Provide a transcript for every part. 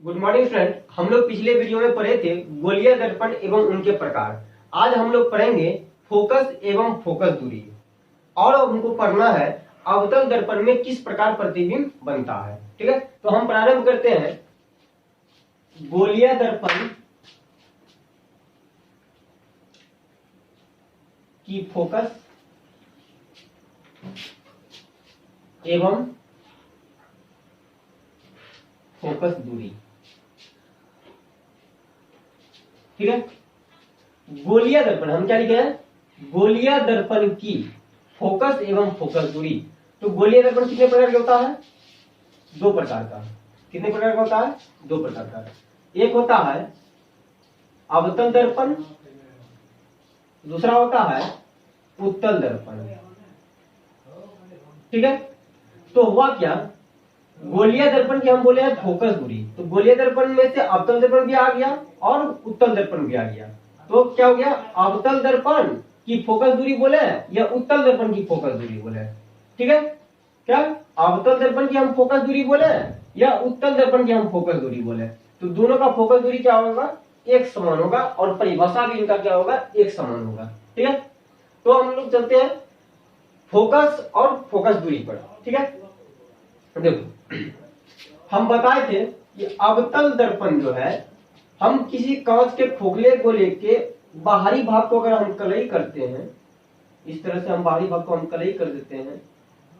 Good morning friend. हम लोग पिछले वीडियो में पढ़े थे गोलीय दर्पण एवं उनके प्रकार। आज हम लोग पढ़ेंगे फोकस एवं फोकस दूरी और हमको पढ़ना है अवतल दर्पण में किस प्रकार प्रतिबिंब बनता है। ठीक है, तो हम प्रारंभ करते हैं गोलीय दर्पण की फोकस एवं फोकस दूरी। ठीक है, गोलीय दर्पण हम क्या लिखे हैं, गोलीय दर्पण की फोकस एवं फोकस दूरी। तो गोलीय दर्पण कितने प्रकार का होता है? दो प्रकार का। कितने प्रकार का होता है? दो प्रकार का। एक होता है अवतल दर्पण, दूसरा होता है उत्तल दर्पण। ठीक है, तो हुआ क्या, गोलीय दर्पण की हम बोले हैं फोकस दूरी, तो गोलीय दर्पण में से अवतल दर्पण भी आ गया और उत्तल दर्पण भी आ गया। तो क्या हो गया, अवतल दर्पण की फोकस दूरी बोले या उत्तल दर्पण की फोकस दूरी बोले। ठीक है, क्या अवतल दर्पण की हम फोकस दूरी बोले या उत्तल दर्पण की हम फोकस दूरी बोले, तो दोनों का फोकस दूरी क्या होगा, एक समान होगा और परिभाषा भी इनका क्या होगा, एक समान होगा। ठीक है, तो हम लोग चलते हैं फोकस और फोकस दूरी पर। ठीक है, देखो हम बताए थे कि अवतल दर्पण जो है, हम किसी कांच के खोखले गोले के बाहरी भाग को अगर हम कलई करते हैं, इस तरह से हम बाहरी भाग को हम कलई कर देते हैं,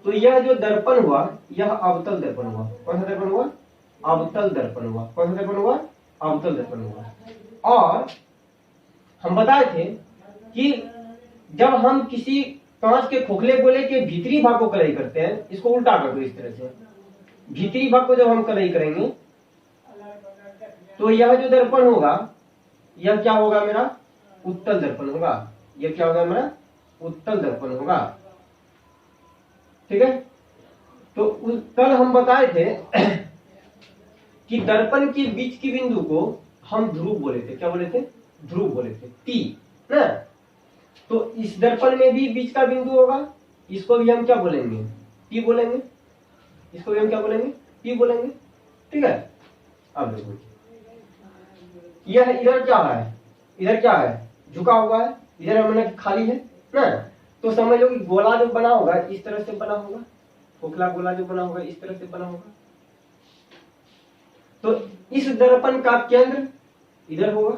तो यह जो दर्पण हुआ यह अवतल दर्पण हुआ। कौन सा दर्पण हुआ? अवतल दर्पण हुआ। कौन सा दर्पण हुआ? अवतल दर्पण हुआ। और हम बताए थे कि जब हम किसी कांच के खोखले गोले के भीतरी भाग को कलई करते हैं, इसको उल्टा कर दो इस तरह से, भीतरी भाग को जब हम कलई करेंगे तो यह जो दर्पण होगा यह क्या होगा, मेरा उत्तल दर्पण होगा। यह क्या होगा, मेरा उत्तल दर्पण होगा। ठीक है, तो कल हम बताए थे कि दर्पण के बीच की बिंदु को हम ध्रुव बोले थे। क्या बोले थे? ध्रुव बोले थे, टी ना। तो इस दर्पण में भी बीच का बिंदु होगा, इसको भी हम क्या बोलेंगे, पी बोलेंगे। इसको भी हम क्या बोलेंगे, पी बोलेंगे। ठीक है, अब देखो यह इधर क्या है, इधर क्या है, झुका हुआ है, इधर हमने खाली है ना। तो समझ लो कि गोला जो बना होगा इस तरह से बना होगा, खोखला गोला जो बना होगा इस तरह से बना होगा। तो इस दर्पण का केंद्र इधर होगा,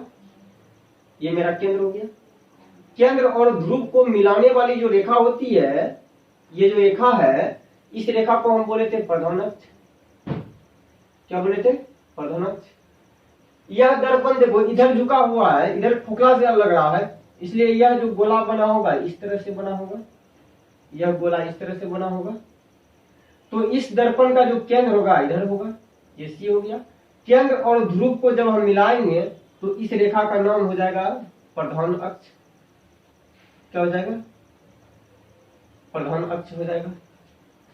ये मेरा केंद्र हो गया। केंद्र और ध्रुव को मिलाने वाली जो रेखा होती है, ये जो रेखा है, इस रेखा को हम बोले थे प्रधान अक्ष। क्या बोले थे? प्रधान अक्ष। यह दर्पण देखो इधर झुका हुआ है, इधर खोखला से लग रहा है, इसलिए यह जो गोला बना होगा इस तरह से बना होगा, यह गोला इस तरह से बना होगा। तो इस दर्पण का जो केंद्र होगा इधर होगा, ये सी हो गया। केंद्र और ध्रुव को जब हम मिलाएंगे तो इस रेखा का नाम हो जाएगा प्रधान अक्ष। क्या हो जाएगा? प्रधान अक्ष हो जाएगा।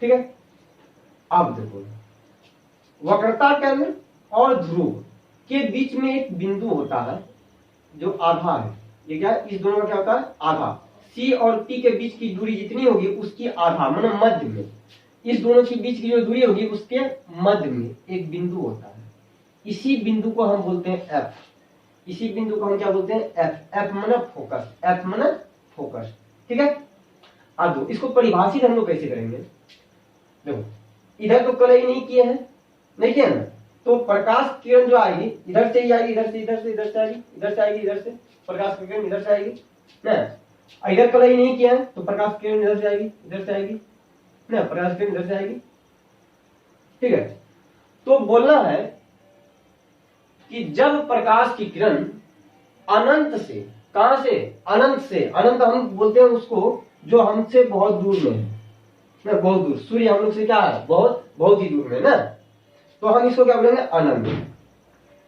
ठीक है, अब देखो वक्रता केंद्र और ध्रुव के बीच में एक बिंदु होता है जो आधा है। ये क्या है? इस दोनों का क्या होता है? आधा। सी और पी के बीच की दूरी जितनी होगी उसकी आधा, मतलब मध्य में, इस दोनों के बीच की जो दूरी होगी उसके मध्य में एक बिंदु होता है। इसी बिंदु को हम बोलते हैं एफ। इसी बिंदु को हम क्या बोलते हैं? एफ। एफ माने फोकस, एफ माने फोकस। ठीक है, अब इसको परिभाषित हम लोग कैसे करेंगे, देखो इधर तो कलई नहीं किए हैं, नहीं किया ना, तो प्रकाश किरण जो आएगी इधर से ही आएगी, इधर से, इधर से, इधर से आएगी, इधर से आएगी, इधर से प्रकाश किरण इधर से आएगी ना। इधर कलई नहीं किया है तो प्रकाश किरण इधर से आएगी, इधर से आएगी ना, प्रकाश किरण इधर से आएगी। ठीक है, तो बोलना है कि जब प्रकाश की किरण अनंत से, कहां से? अनंत से। अनंत हम बोलते हैं उसको जो हमसे बहुत दूर में है ना, बहुत दूर। सूर्य हम लोग से क्या है? बहुत बहुत ही दूर में ना, तो हम इसको क्या बोलेंगे? अनंत।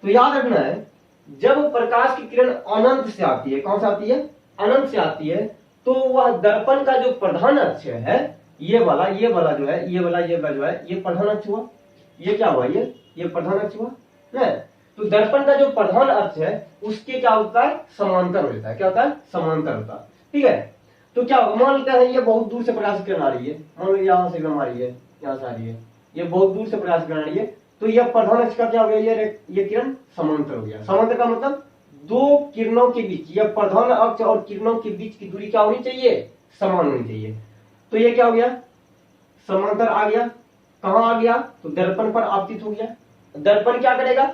तो याद रखना है, जब प्रकाश की किरण अनंत से आती है, कौन सा आती है? अनंत से आती है, तो वह दर्पण का जो प्रधान अक्ष है, ये वाला जो है, ये वाला जो है, ये प्रधान अक्ष हुआ। ये क्या हुआ? ये प्रधान अक्ष हुआ ना। तो दर्पण का जो प्रधान अक्ष है उसके क्या होता है? समांतर होता है। क्या होता है? समांतर होता है। ठीक है, तो क्या मान लेते हैं ये बहुत दूर से प्रकाश किरण आ रही है, मान लो यहाँ से एकदम आ रही है, यहाँ से आ रही है, ये बहुत दूर से प्रकाश किरण आ रही है, तो यह प्रधान अक्ष का क्या हो गया, ये किरण समांतर हो गया। समांतर का मतलब दो किरणों के बीच, यह प्रधान अक्ष और किरणों के बीच की दूरी क्या होनी चाहिए, समान होनी चाहिए। तो ये क्या हो गया, समांतर आ गया। कहां आ गया, तो दर्पण पर आपतित हो गया। दर्पण क्या करेगा,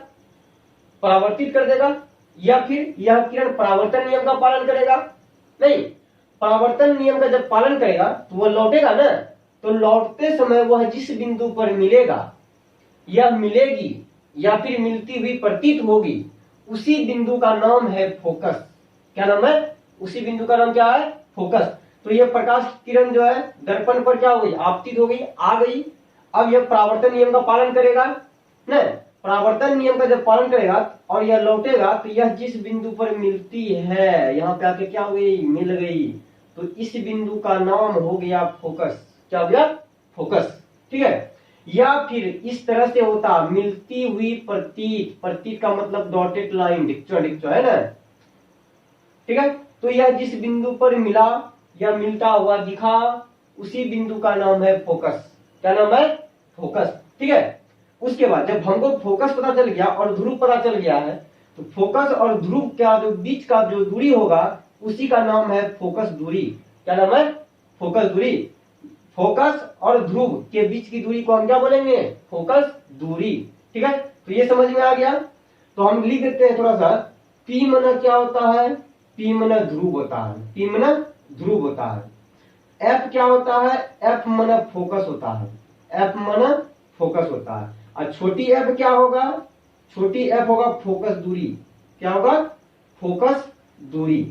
परावर्तित कर देगा, या फिर यह किरण परावर्तन नियम का पालन करेगा, नहीं, परावर्तन नियम का जब पालन करेगा तो वह लौटेगा ना, तो लौटते समय वह जिस बिंदु पर मिलेगा या मिलेगी या फिर मिलती हुई प्रतीत होगी, उसी बिंदु का नाम है फोकस। क्या नाम है, उसी बिंदु का नाम क्या है, फोकस। तो यह प्रकाश की किरण जो है दर्पण पर क्या हो गई, आपतित हो गई, आ गई। अब यह परावर्तन नियम का पालन करेगा ना, परावर्तन नियम का जब पालन करेगा और यह लौटेगा, तो यह जिस बिंदु पर मिलती है, यहाँ पे आके क्या हो गई, मिल गई, तो इस बिंदु का नाम हो गया फोकस। क्या हो गया, फोकस। ठीक है, या फिर इस तरह से होता, मिलती हुई प्रतीत, प्रतीत का मतलब डॉटेड लाइन, डिक्चो है ना। ठीक है, तो यह जिस बिंदु पर मिला या मिलता हुआ दिखा, उसी बिंदु का नाम है फोकस। क्या नाम है, फोकस। ठीक है, उसके बाद जब हमको फोकस पता चल गया और ध्रुव पता चल गया है, तो फोकस और ध्रुव का जो बीच का जो दूरी होगा, उसी का नाम है फोकस दूरी। क्या नाम है, फोकस दूरी। फोकस और ध्रुव के बीच की दूरी को हम क्या बोलेंगे, फोकस दूरी। ठीक है, तो ये समझ में आ गया। तो हम लिख देते हैं थोड़ा सा, पी मना क्या होता है, पी मना ध्रुव होता है, पी मना ध्रुव होता है। एफ क्या होता है, एफ मना फोकस होता है, एफ मना फोकस होता है। और छोटी एफ क्या होगा, छोटी एफ होगा फोकस दूरी। क्या होगा, फोकस दूरी।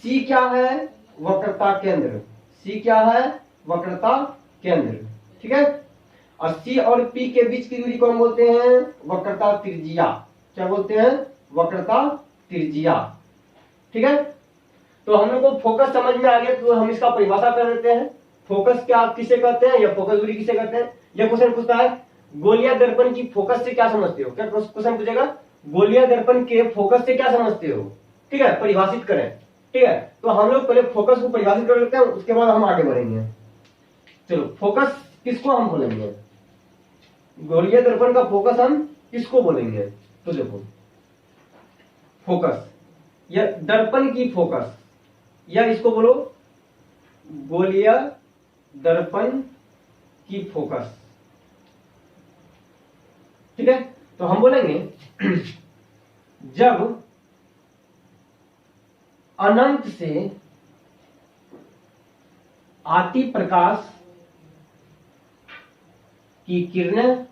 सी क्या है, वक्रता केंद्र, सी क्या है, वक्रता केंद्र। ठीक है, और सी और पी के बीच की दूरी को हम बोलते हैं वक्रता त्रिज्या। क्या बोलते हैं, वक्रता त्रिज्या। ठीक है, तो हम लोग को फोकस समझ में आ गया, तो हम इसका परिभाषा कर देते हैं। फोकस क्या किसे कहते हैं, या फोकस दूरी किसे कहते हैं। यह क्वेश्चन पूछता है, गोलियां दर्पण की फोकस से क्या समझते हो। क्या क्वेश्चन पूछेगा, गोलियां दर्पण के फोकस से क्या समझते हो। ठीक है, परिभाषित करें। ठीक है, तो हम लोग पहले फोकस को परिभाषित कर लेते हैं, उसके बाद हम आगे बढ़ेंगे। चलो, फोकस किसको हम बोलेंगे, गोलियां दर्पण का फोकस हम किसको बोलेंगे। तो देखो, फोकस या दर्पण की फोकस, या इसको बोलो गोलियां दर्पण की फोकस। ठीक है, तो हम बोलेंगे जब अनंत से आती प्रकाश की किरणें,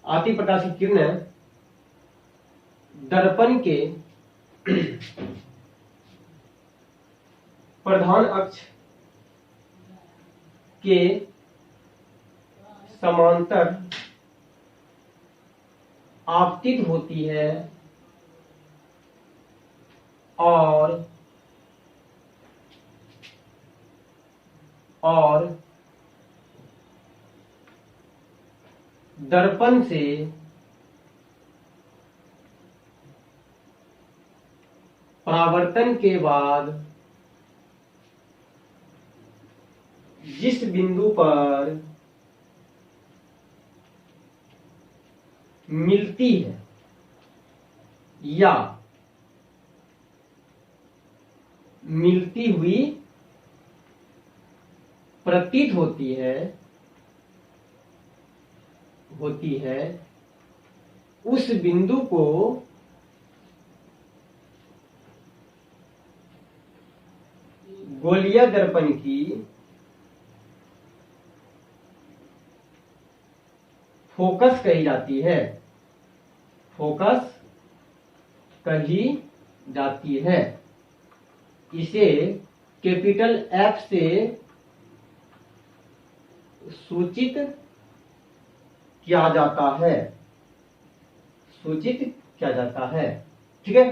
आती प्रकाश की किरणें दर्पण के प्रधान अक्ष के समांतर आपतित होती है और दर्पण से परावर्तन के बाद जिस बिंदु पर मिलती है या मिलती हुई प्रतीत होती है उस बिंदु को गोलियां दर्पण की फोकस कही जाती है, फोकस कही जाती है। इसे कैपिटल एफ से सूचित किया जाता है, सूचित किया जाता है। ठीक है,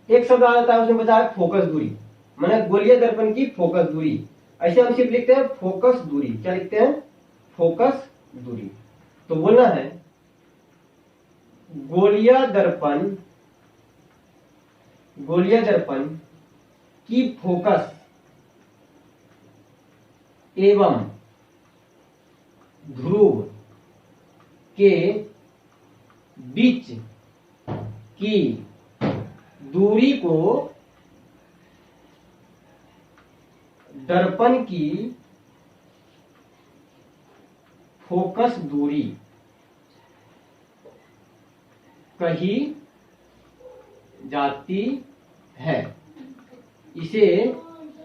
एक शब्द आ जाता है उसमें बचा है फोकस दूरी, माने गोलीय दर्पण की फोकस दूरी। ऐसे हम सिर्फ लिखते हैं फोकस दूरी। क्या लिखते हैं, फोकस दूरी। तो बोलना है गोलीय दर्पण की फोकस एवं ध्रुव के बीच की दूरी को दर्पण की फोकस दूरी कही जाती है। इसे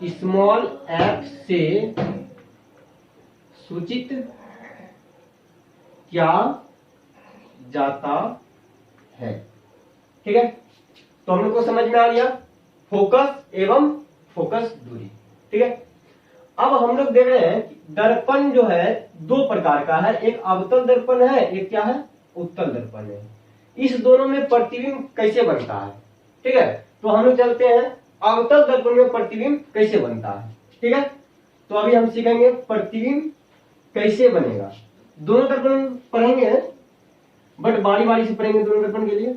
स्मॉल f से सूचित किया जाता है। ठीक है, तो हम लोग को समझ में आ गया फोकस एवं फोकस दूरी। ठीक है, अब हम लोग देख रहे हैं कि दर्पण जो है दो प्रकार का है, एक अवतल दर्पण है, एक क्या है, उत्तल दर्पण है। इस दोनों में प्रतिबिंब कैसे बनता है। ठीक है, तो हम लोग चलते हैं अवतल दर्पण में प्रतिबिंब कैसे बनता है। ठीक है, तो अभी हम सीखेंगे प्रतिबिंब कैसे बनेगा। दोनों दर्पण पढ़ेंगे बट बारी बारी से पढ़ेंगे दोनों दर्पण के लिए।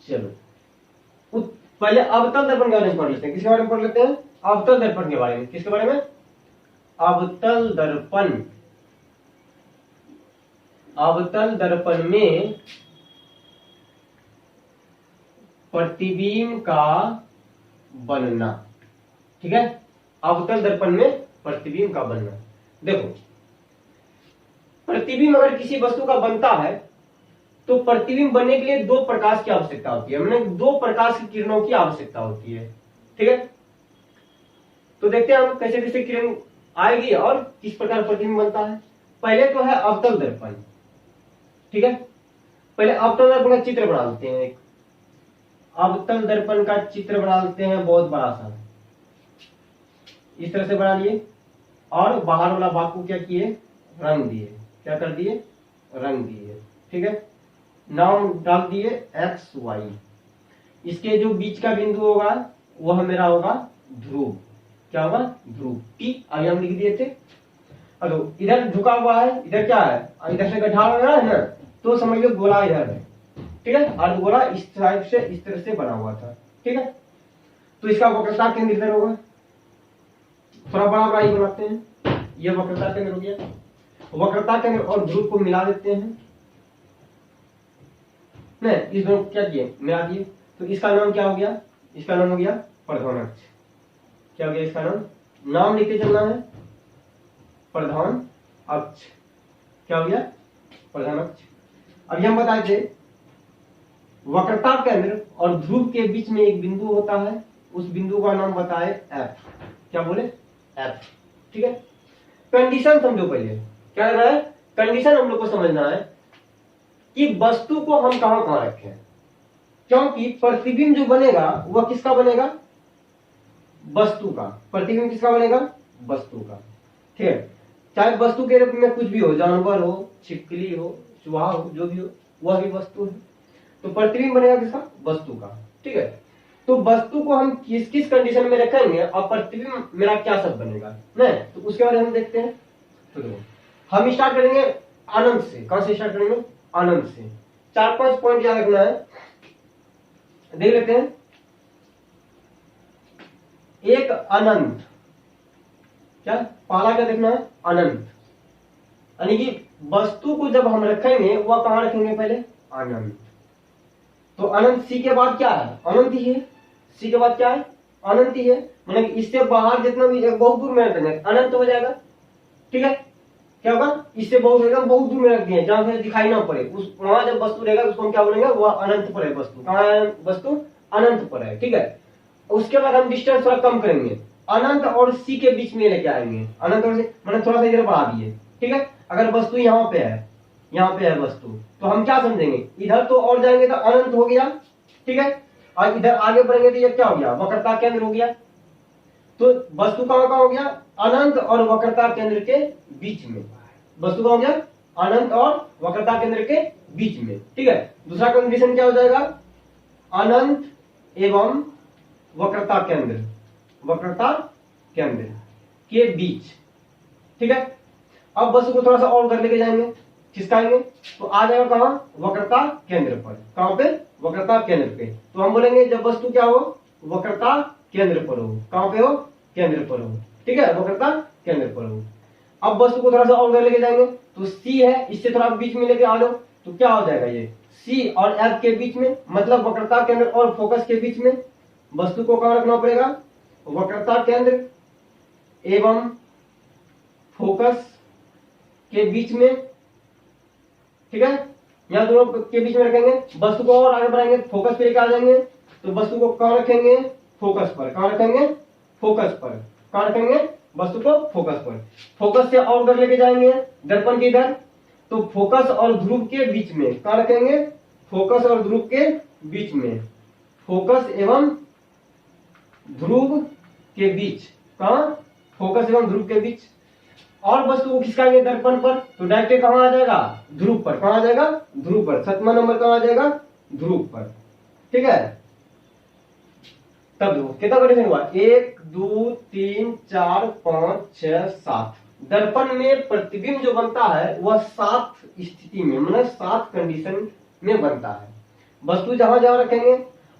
चलो पहले अवतल दर्पण के बारे में पढ़ लेते हैं। किसके बारे में पढ़ लेते हैं, अवतल दर्पण के बारे में। किसके बारे में, अवतल दर्पण। अवतल दर्पण में प्रतिबिंब का बनना। ठीक है, अवतल दर्पण में प्रतिबिंब का बनना। देखो प्रतिबिंब अगर किसी वस्तु का बनता है तो प्रतिबिंब बनने के लिए दो प्रकाश की आवश्यकता होती है, मतलब दो प्रकाश की किरणों की आवश्यकता होती है। ठीक है, तो देखते हैं हम कैसे कैसे किरण आएगी और किस प्रकार प्रतिबिंब बनता है। पहले तो है अवतल दर्पण। ठीक है, पहले अवतल दर्पण का चित्र बना लेते हैं। एक अवतल दर्पण का चित्र बना लेते हैं, बहुत बड़ा सा इस तरह से बना लिए और बाहर वाला भाग को क्या किए, रंग दिए। क्या कर दिए, रंग दिए। ठीक है, नाम डाल दिए एक्स वाई। इसके जो बीच का बिंदु होगा वह मेरा होगा ध्रुव। क्या होगा, ध्रुव। टी आगे हम लिख दिए थे। अब इधर झुका हुआ है, इधर क्या है, इधर से गड्ढा लग रहा है ना, तो समझ लो गोला इधर है। ठीक है, अर्धगोला इस टाइप से इस तरह से बना हुआ था। ठीक है, तो इसका वक्रता केंद्र इधर होगा। थोड़ा बड़ा बड़ा ही बनाते हैं, ये वक्रता केंद्र हो गया। वक्रता केंद्र और ध्रुव को मिला देते हैं। नहीं, इस दोनों को क्या किए, मिला दिए। तो इसका नाम क्या हो गया, इसका नाम हो गया प्रधान अक्ष। क्या हो गया इसका नाम, नाम लिखते चलना है प्रधान अक्ष। क्या हो गया, प्रधान अक्ष। अभी हम बताए थे वक्रता केंद्र और ध्रुव के बीच में एक बिंदु होता है, उस बिंदु का नाम बताए एफ। क्या बोले, एफ। ठीक है, कंडीशन समझो पहले। क्या लग रहा है, कंडीशन हम लोग को समझना है कि वस्तु को हम कहां कहां रखें, क्योंकि प्रतिबिंब जो बनेगा वह किसका बनेगा, वस्तु का। प्रतिबिंब किसका बनेगा, वस्तु का। ठीक है, चाहे वस्तु के रूप में कुछ भी हो, जानवर हो, छिपकली हो, चूहा हो, जो भी हो वह भी वस्तु है। तो प्रतिबिंब बनेगा किसका, वस्तु का। ठीक है, तो वस्तु को हम किस किस कंडीशन में रखेंगे और प्रतिबिंब मेरा क्या सब बनेगा, नहीं तो उसके बारे में हम देखते हैं। तो देखो हम स्टार्ट करेंगे अनंत से। कहां से स्टार्ट करेंगे, अनंत से। 4-5 पॉइंट याद रखना है, देख लेते हैं। एक अनंत, क्या पहला क्या देखना है, अनंत। यानी कि वस्तु को जब हम रखेंगे वह कहां रखेंगे, पहले अनंत। तो अनंत सी के बाद क्या है, अनंत ही है। सी के बाद क्या है, अनंत ही है। मतलब इससे बाहर जितना भी बहुत दूर में रखेंगे अनंत हो जाएगा। ठीक है, क्या होगा, इससे बहुत बहुत दूर में रख दिए जहां से दिखाई ना पड़े, उस वहां जब वस्तु रहेगा उसको हम क्या बोलेंगे, वह अनंत पर है वस्तु। कहां है, वस्तु अनंत पर है। ठीक है, उसके बाद हम डिस्टेंस थोड़ा कम करेंगे, अनंत और सी के बीच में लेके आएंगे। अनंत और सी मतलब थोड़ा सा इधर बढ़ा दिए। ठीक है, अगर वस्तु यहाँ पे है, यहाँ पे है वस्तु, तो हम क्या समझेंगे, इधर तो और जाएंगे तो अनंत हो गया। ठीक है, और इधर आगे बढ़ेंगे तो ये क्या हो गया, वक्रता केंद्र हो गया। तो वस्तु कहां हो गया, अनंत और वक्रता केंद्र के बीच में। वस्तु कहां हो गया, अनंत और वक्रता केंद्र के बीच में। ठीक है, दूसरा कंडीशन क्या हो जाएगा, अनंत एवं वक्रता केंद्र, वक्रता केंद्र के बीच। ठीक है, अब वस्तु को थोड़ा सा और उधर लेके जाएंगे, खिसकाएंगे तो आ जाएगा कहां, वक्रता केंद्र पर। कहां पे, वक्रता केंद्र पे। तो हम बोलेंगे जब वस्तु क्या हो, वक्रता केंद्र पर हो। कहां पे हो, केंद्र पर हो, ठीक है, वक्रता केंद्र पर हो। अब वस्तु को थोड़ा सा और लेके जाएंगे तो सी है, इससे थोड़ा बीच में लेके आ लो तो क्या हो जाएगा, ये सी और एफ के बीच में, मतलब वक्रता केंद्र और फोकस के बीच में वस्तु को कहां रखना पड़ेगा, वक्रता केंद्र एवं फोकस के बीच में, ठीक है, यहां दोनों के बीच में रखेंगे। वस्तु को और आगे बढ़ाएंगे, फोकस पे लेके आ जाएंगे तो वस्तु को कहां रखेंगे, फोकस पर। कहां रखेंगे, फोकस पर। कहां रखेंगे, वस्तु को फोकस पर। फोकस से और उधर लेके जाएंगे दर्पण के इधर, तो फोकस और ध्रुव के बीच में कहां रखेंगे, फोकस और ध्रुव के बीच में, फोकस एवं ध्रुव के बीच, कहां, फोकस एवं ध्रुव के बीच। और वस्तु को खिसकाएंगे दर्पण पर तो डायरेक्ट कहां आ जाएगा, ध्रुव पर। कहां आ जाएगा, ध्रुव पर। 7वां नंबर कहां आ जाएगा, ध्रुव पर, ठीक है। तब देखो कितना कंडीशन हुआ, 1 2 3 4 5 6 7। दर्पण में प्रतिबिंब जो बनता है वह 7 स्थिति में, मतलब 7 कंडीशन में बनता है। वस्तु जहां जहां रखेंगे,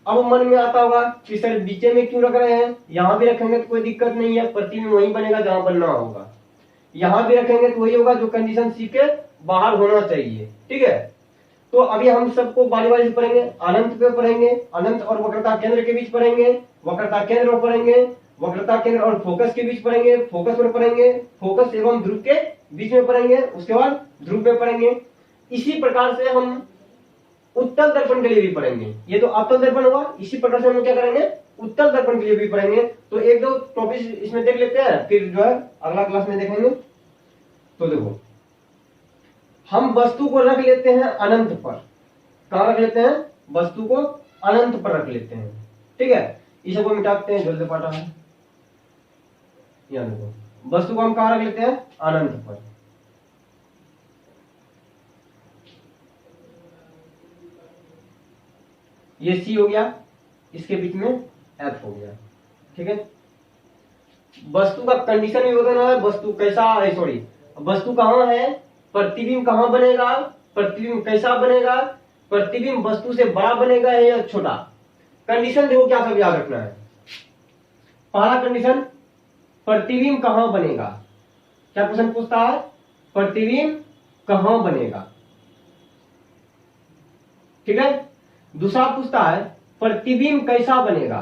अब मन में आता होगा कि सर बीचे में क्यों रख रहे हैं, यहां भी रखेंगे तो कोई दिक्कत नहीं है, प्रतिबिंब वहीं बनेगा जहां बनना होगा। यहां भी रखेंगे तो वही होगा जो कंडीशन सी के बाहर होना चाहिए, ठीक है। तो अभी हम सबको बारी बारी से पढ़ेंगे, अनंत पे पढ़ेंगे, अनंत और वक्रता केंद्र के बीच पढ़ेंगे, वक्रता केंद्र पर पढ़ेंगे, वक्रता केंद्र और फोकस के बीच पढ़ेंगे, फोकस पर पढ़ेंगे, फोकस एवं ध्रुव के बीच में पढ़ेंगे, उसके बाद ध्रुव पे पढ़ेंगे। इसी प्रकार से हम उत्तल दर्पण के लिए भी पढ़ेंगे। ये तो अवतल दर्पण हुआ, इसी प्रकार से हम क्या करेंगे, उत्तल दर्पण के लिए भी पढ़ेंगे। तो एक दो टॉपिक इसमें देख लेते हैं, फिर जो है अगला क्लास में देखेंगे। तो देखो हम वस्तु को रख लेते हैं अनंत पर। कहां रख लेते हैं, वस्तु को अनंत पर रख लेते हैं, ठीक है। इसे को मिटाते हैं, जल्दी पाटा है, यहाँ देखो वस्तु को हम कहां रख लेते हैं, अनंत पर। ये सी हो गया, इसके बीच में एफ हो गया, ठीक है। वस्तु का कंडीशन भी बताना है, वस्तु कैसा है, सॉरी वस्तु कहां है, प्रतिबिंब कहां बनेगा, प्रतिबिंब कैसा बनेगा, प्रतिबिंब वस्तु से बड़ा बनेगा या छोटा। कंडीशन देखो क्या सब याद रखना है। पहला कंडीशन, प्रतिबिंब कहां बनेगा। क्या क्वेश्चन पूछता है, प्रतिबिंब कहां बनेगा, ठीक है। दूसरा पूछता है प्रतिबिंब कैसा बनेगा।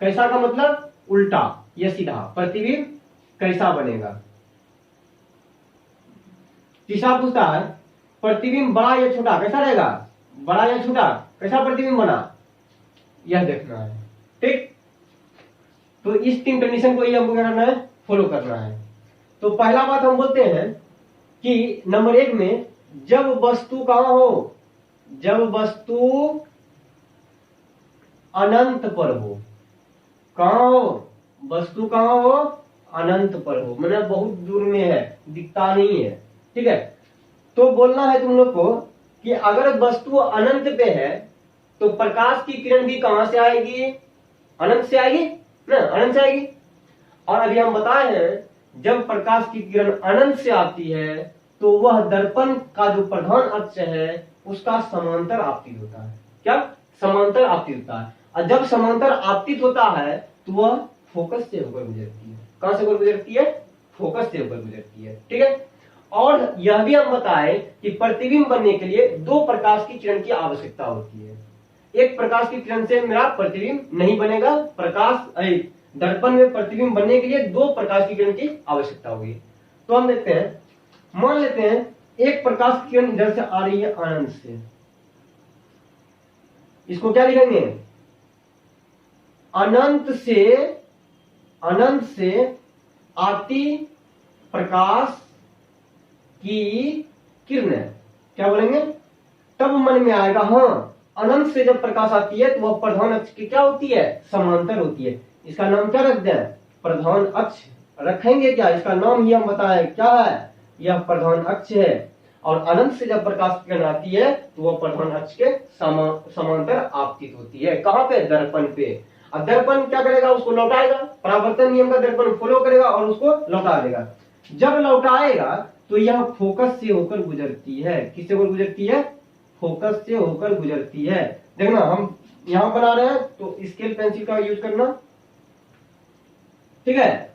कैसा का मतलब उल्टा या सीधा, प्रतिबिंब कैसा बनेगा। तीसरा पूछता है प्रतिबिंब बड़ा या छोटा, कैसा रहेगा, बड़ा या छोटा, कैसा प्रतिबिंब बना, यह देखना है, ठीक। तो इस 3 कंडीशन को ही हमको क्या करना है, फॉलो करना है। तो पहला बात हम बोलते हैं कि नंबर 1 में जब वस्तु कहां हो, जब वस्तु अनंत पर हो। कहां हो, वस्तु कहां हो, अनंत पर हो, मतलब बहुत दूर में है, दिखता नहीं है, ठीक है। तो बोलना है तुम लोग को कि अगर वस्तु अनंत पे है तो प्रकाश की किरण भी कहां से आएगी, अनंत से आएगी ना, अनंत से आएगी। और अभी हम बताए हैं जब प्रकाश की किरण अनंत से आती है तो वह दर्पण का जो प्रधान अक्ष है उसका समांतर आपतित होता है। क्या, समांतर आपतित होता है। और जब समांतर आपतित होता है तो वह फोकस से होकर गुजरती है। कहां से होकर गुजरती है, फोकस से होकर गुजरती है, ठीक है। और यह भी हम बताएं कि प्रतिबिंब बनने के लिए 2 प्रकाश की किरण की आवश्यकता होती है। एक प्रकाश की किरण से मेरा प्रतिबिंब नहीं बनेगा, प्रकाश दर्पण में प्रतिबिंब बनने के लिए 2 प्रकाश की किरण की आवश्यकता होगी। तो हम देखते हैं, मान लेते हैं एक प्रकाश की किरण इधर से आ रही है अनंत से, इसको क्या लिखेंगे, अनंत से आती प्रकाश की किरण, क्या बोलेंगे, तब मन में आएगा हाँ अनंत से जब प्रकाश आती है तो वह प्रधान अक्ष की क्या होती है, समांतर होती है। इसका नाम क्या रख दें, प्रधान अक्ष रखेंगे। क्या, इसका नाम ही हम बताएं क्या है, यह प्रधान अक्ष है। और अनंत से जब प्रकाश की किरण आती है तो वह प्रधान अक्ष के समांतर आपतित होती है। कहां पे, दर्पण पे। अब दर्पण क्या करेगा, उसको लौटाएगा, परावर्तन नियम का दर्पण फॉलो करेगा और उसको लौटा देगा। जब लौटाएगा तो यह फोकस से होकर गुजरती है। किससे होकर गुजरती है, फोकस से होकर गुजरती है। देखना हम यहां बना रहे हैं तो स्केल पेंसिल का यूज करना, ठीक है,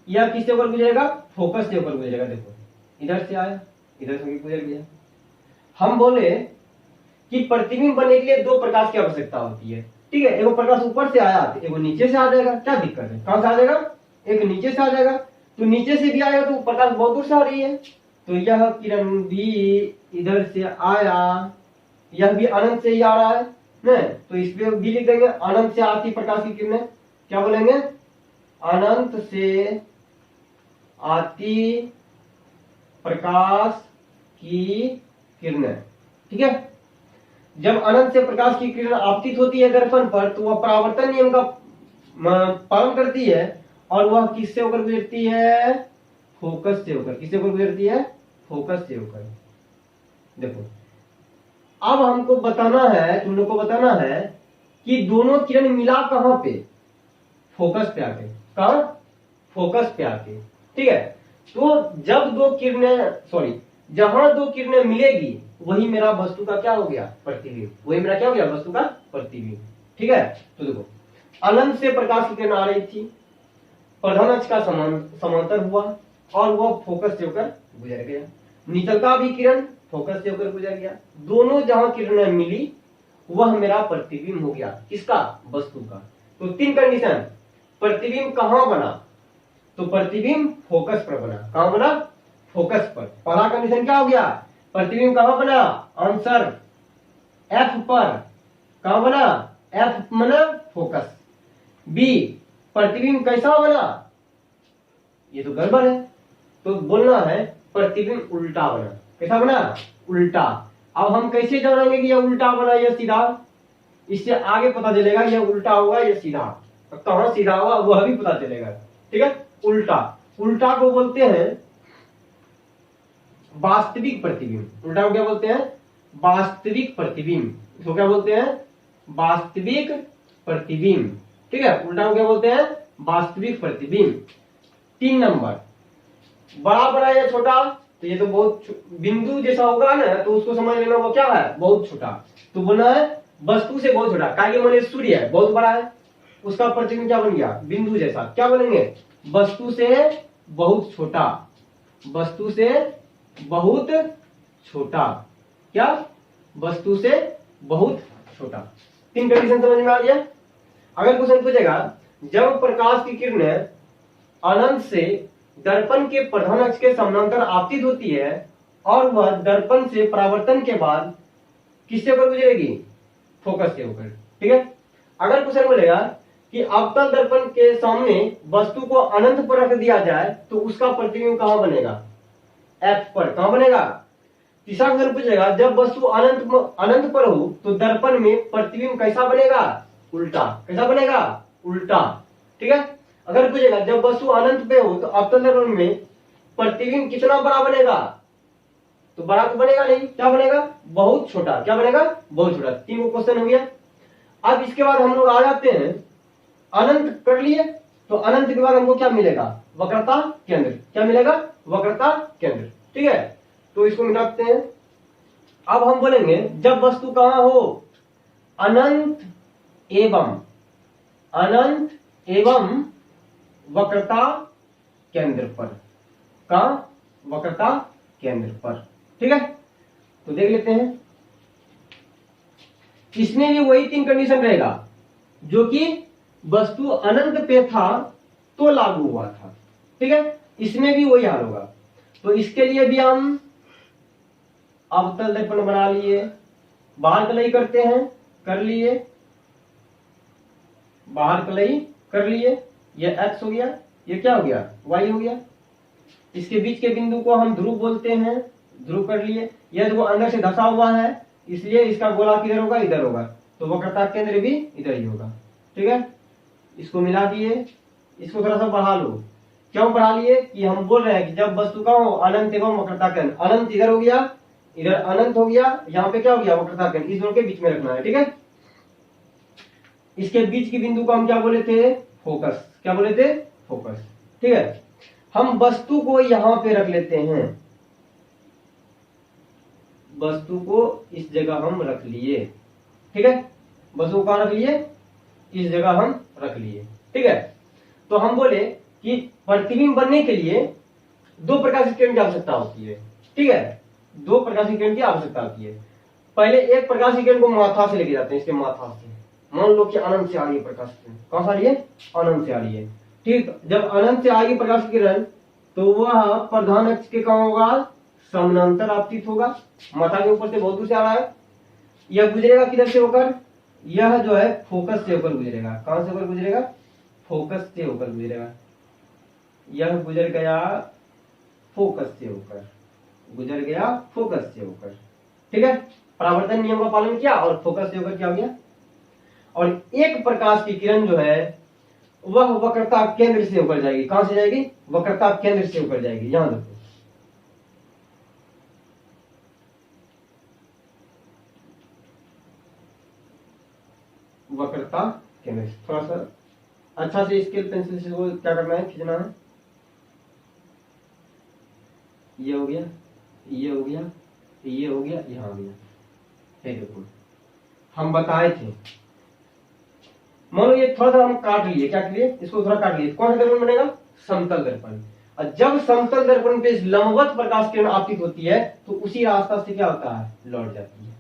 यह किससे होकर गुजरेगा, फोकस से होकर गुजरेगा। देखो इधर से आया, इधर से गुजर गया। हम बोले कि प्रतिबिंब बनने के लिए दो प्रकाश की आवश्यकता होती है, ठीक है। एगो प्रकाश ऊपर से आया तो एगो नीचे से आ जाएगा, क्या दिक्कत है, कहां से आ जाएगा, एक नीचे से आ जाएगा। तो नीचे से भी आएगा तो प्रकाश बहुत दूर से आ रही है, तो यह किरण भी इधर से आया, यह भी अनंत से ही आ रहा है न, तो इसमें भी लिख देंगे अनंत से आती प्रकाश की किरणें, क्या बोलेंगे, अनंत से आती प्रकाश की किरणें, ठीक है। जब अनंत से प्रकाश की किरण आपतित होती है दर्पण पर तो वह परावर्तन नियम का पालन करती है और वह किससे होकर गुजरती है, फोकस से होकर। किससे होकर गुजरती है, फोकस से होकर। देखो अब हमको बताना है, तुम लोग को बताना है कि दोनों किरण मिला कहां पे, फोकस पे आके, कहां, फोकस पे आके, ठीक है। तो जब दो किरणें, सॉरी, जहां दो किरणें मिलेगी वही मेरा वस्तु का क्या हो गया, प्रतिबिंब, वही मेरा क्या हो गया, वस्तु का प्रतिबिंब, ठीक है। तो देखो अनंत से प्रकाश की किरण आ रही थी, प्रधान अक्ष का समांतर हुआ और वह फोकस से होकर गुजर गया। निचल का भी किरण फोकस से होकर गुजर गया, दोनों जहां किरणें मिली वह मेरा प्रतिबिंब हो गया, किसका, वस्तु का। तो तीन कंडीशन, प्रतिबिंब कहां बना, तो प्रतिबिंब फोकस पर बना, कहां बना, फोकस पर। पहला कंडीशन क्या हो गया, प्रतिबिंब कहां बना, आंसर एफ पर, कहां बना, एफ बना फोकस। बी, प्रतिबिंब कैसा बना, ये तो गड़बड़ है, तो बोलना है प्रतिबिंब उल्टा बना। कैसा बना, उल्टा। अब हम कैसे जानेंगे कि यह उल्टा बना या सीधा, इससे आगे पता चलेगा यह उल्टा होगा या सीधा, कहां सीधा होगा वह भी पता चलेगा, ठीक है। उल्टा, उल्टा को बोलते हैं वास्तविक प्रतिबिंब। उल्टा को क्या बोलते हैं, वास्तविक प्रतिबिंब। इसको क्या बोलते हैं, वास्तविक प्रतिबिंब, ठीक है। उल्टा को क्या बोलते हैं, वास्तविक प्रतिबिंब। 3 नंबर, बड़ा बड़ा या छोटा, तो ये तो बहुत बिंदु जैसा होगा ना, तो उसको समझ लेना वो क्या है, बहुत छोटा। तो बोलना है वस्तु से बहुत छोटा, क्या माने सूर्य है बहुत बड़ा है, उसका प्रतिबिंब क्या बन गया, बिंदु जैसा। क्या बनेंगे, वस्तु से बहुत छोटा, वस्तु से बहुत छोटा, क्या, वस्तु से बहुत छोटा। 3 कंडीशन समझ में आ गया। अगर क्वेश्चन पूछेगा जब प्रकाश की किरणें अनंत से दर्पण के प्रधान अक्ष के समानांतर आपतित होती है और वह दर्पण से परावर्तन के बाद किससे होकर गुजरेगी, फोकस से होकर, ठीक है। अगर क्वेश्चन बोलेगा कि अवतल दर्पण के सामने वस्तु को अनंत पर रख दिया जाए तो उसका प्रतिबिंब कहां बनेगा, एफ पर, कहां बनेगा। तीसरा क्वेश्चन पूछेगा जब वस्तु अनंत पर हो तो दर्पण में प्रतिबिंब कैसा बनेगा, उल्टा। कैसा बनेगा, उल्टा, ठीक है। अगर पूछेगा जब वस्तु अनंत पे हो तो अवतल दर्पण में प्रतिबिंब कितना बड़ा बनेगा, तो बड़ा तो बनेगा नहीं, क्या बनेगा, बहुत छोटा। क्या बनेगा, बहुत छोटा। 3 क्वेश्चन हो गया। अब इसके बाद हम लोग आ जाते हैं, अनंत कर लिए तो अनंत के बाद हमको क्या मिलेगा, वक्रता केंद्र। क्या मिलेगा, वक्रता केंद्र, ठीक है। तो इसको मिटाते हैं। अब हम बोलेंगे जब वस्तु कहां हो, अनंत एवं वक्रता केंद्र पर, कहां, वक्रता केंद्र पर, ठीक है। तो देख लेते हैं, इसमें भी वही 3 कंडीशन रहेगा जो कि वस्तु अनंत पे था तो लागू हुआ था, ठीक है। इसमें भी वही हाल होगा। तो इसके लिए भी हम अवतल दर्पण बना लिए, बाहर कलई करते हैं, कर लिए, बाहर कलई कर लिए, ये x हो गया, ये क्या हो गया, y हो गया। इसके बीच के बिंदु को हम ध्रुव बोलते हैं, ध्रुव कर लिए। यह जो अंदर से धसा हुआ है इसलिए इसका गोला किधर होगा, इधर होगा, तो वक्रता केंद्र भी इधर ही होगा, ठीक है। इसको मिला दिए, इसको थोड़ा सा बढ़ा लो। क्यों बढ़ा लिए कि हम बोल रहे हैं कि जब वस्तु का हो अनंत एवं वक्रता केंद्र, अनंत इधर हो गया, इधर अनंत हो गया, यहाँ पे क्या हो गया, वक्रता केंद्र, इस दोनों के बीच में रखना है, ठीक है। इसके बीच की बिंदु को हम क्या बोले थे, फोकस। क्या बोले थे, फोकस, ठीक है। हम वस्तु को यहां पे रख लेते हैं, वस्तु को इस जगह हम रख लिए, ठीक है। वस्तु को कहां रख लिए, इस जगह हम रख लिए, ठीक है। तो हम बोले कि प्रतिबिंब बनने के लिए दो प्रकाशित किरण की आवश्यकता होती है। ठीक है, दो प्रकाशित किरण की आवश्यकता होती है। पहले एक प्रकाशित किरण को माथा से लेके जाते हैं, इसके माथा से। मान लो कि अनंत से आ रही है प्रकाशित किरण, कहां से आ रही है? अनंत से आ रही है। ठीक, जब अनंत से आएगी प्रकाशित किरण तो वह प्रधान अक्ष के कहां होगा? समानांतर आपतित होगा। माथा के ऊपर से बहुत दूर से आ रहा है, यह गुजरेगा किधर से होकर? यह जो है फोकस से होकर गुजरेगा। कहां से होकर गुजरेगा? फोकस से होकर गुजरेगा। यह गुजर गया फोकस से होकर, गुजर गया फोकस से होकर। ठीक है, परावर्तन नियम का पालन किया और फोकस से होकर क्या हो गया? और एक प्रकाश की किरण जो है वह वक्रता केंद्र से होकर जाएगी। कहां से जाएगी? वक्रता केंद्र से होकर जाएगी। यहां देखो, वक्रता केंद्र से। थोड़ा सा अच्छा से स्केल पेंसिल से वो क्या करना है? खींचना है। ये हो गया, ये हो गया, ये हो गया, यहां हो गया। ये देखो, हम बताए थे, मानो ये थोड़ा सा हम काट लिए। क्या के लिए? इसको थोड़ा काट लिए। कौन सा दर्पण बनेगा? समतल दर्पण। और जब समतल दर्पण पे लंबवत प्रकाश किरण आपतित होती है तो उसी रास्ता से क्या होता है? लौट जाती है।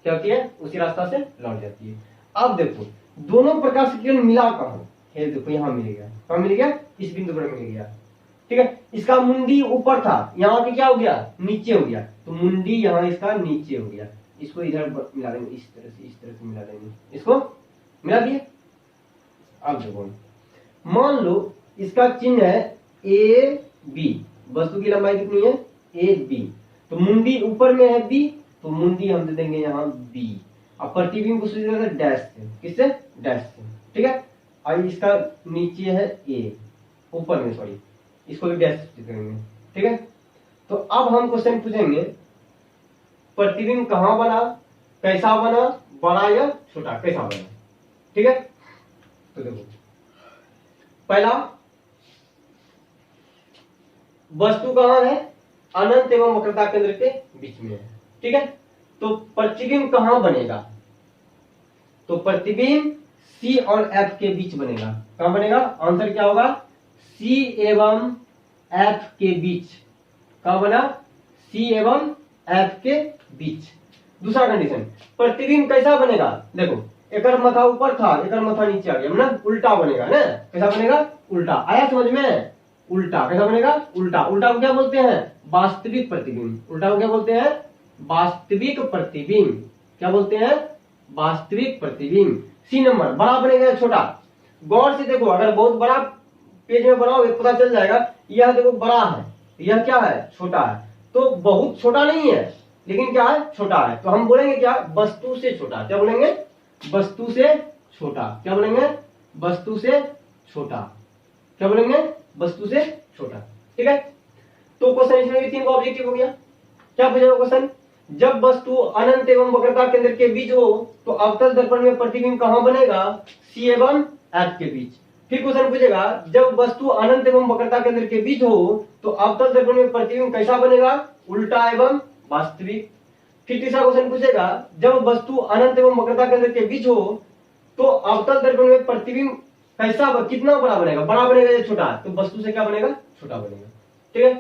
क्या होती है? उसी रास्ता से लौट जाती है। अब देखो, दोनों प्रकाश की किरण मिला कहां? ये देखो, यहां मिल गया। कहां मिल गया? इस बिंदु पर मिल गया। ठीक है, इसका मुंडी ऊपर था, यहाँ पे क्या हो गया? नीचे हो गया। तो मुंडी यहाँ इसका नीचे हो गया। इसको इधर मिला देंगे, इस तरह से मिला देंगे। इसको मिला दिए। अब देखो, मान लो इसका चिन्ह है ए बी। वस्तु की लंबाई कितनी है? A B. तो मुंडी ऊपर में है बी, तो मुंडी हम दे देंगे यहाँ बी। अब प्रतिबिंब को सूचित करते डैश से। किससे? डैश से। ठीक है, और इसका नीचे है ए, ऊपर में सॉरी, इसको भी डैश से करेंगे। ठीक है, तो अब हम क्वेश्चन पूछेंगे प्रतिबिंब कहां बना, कैसा बना, बड़ा या छोटा, कैसा बना? ठीक है, तो देखो, पहला वस्तु कहां है? अनंत एवं वक्रता केंद्र के बीच में है। ठीक है, तो प्रतिबिंब कहां बनेगा? तो प्रतिबिंब C और F के बीच बनेगा। कहां बनेगा? आंसर क्या होगा? C एवं F के बीच। कहां बना? C एवं F के बीच। दूसरा कंडीशन, प्रतिबिंब कैसा बनेगा? देखो, एक मथा ऊपर था, एक मथा नीचे आ गया ना, उल्टा बनेगा ना। कैसा बनेगा? उल्टा। आया समझ में? उल्टा। कैसा बनेगा? उल्टा। उल्टा को क्या बोलते हैं? वास्तविक प्रतिबिंब। उल्टा को क्या बोलते हैं? वास्तविक प्रतिबिंब। क्या बोलते हैं? वास्तविक प्रतिबिंब। सी नंबर, बड़ा बनेगा या छोटा? गौर से देखो, अगर बहुत बड़ा पेज में बनाओगे पता चल जाएगा। यह देखो बड़ा है, यह क्या है? छोटा है। तो बहुत छोटा नहीं है, लेकिन क्या है? छोटा है। तो हम बोलेंगे क्या? वस्तु से छोटा। क्या बोलेंगे? वस्तु से छोटा। क्या बोलेंगे? वस्तु से छोटा। क्या बोलेंगे? वस्तु से छोटा। ठीक है, तो क्वेश्चन इसमें भी 3 का ऑब्जेक्टिव हो गया। क्या पूछा क्वेश्चन? जब वस्तु अनंत एवं वक्रता केंद्र के बीच हो तो अवतल दर्पण में प्रतिबिंब कहां बनेगा? C एवं F के बीच। फिर क्वेश्चन पूछेगा, जब वस्तु अनंत एवं वक्रता केंद्र के बीच हो तो अवतल दर्पण में प्रतिबिंब कैसा बनेगा? उल्टा एवं वास्तविक। फिर तीसरा क्वेश्चन पूछेगा, जब वस्तु अनंत एवं वक्रता केंद्र के बीच हो तो अवतल दर्पण में प्रतिबिंब कैसा, कितना बड़ा बनेगा? बड़ा बनेगा या छोटा? तो वस्तु से क्या बनेगा? छोटा बनेगा। ठीक है,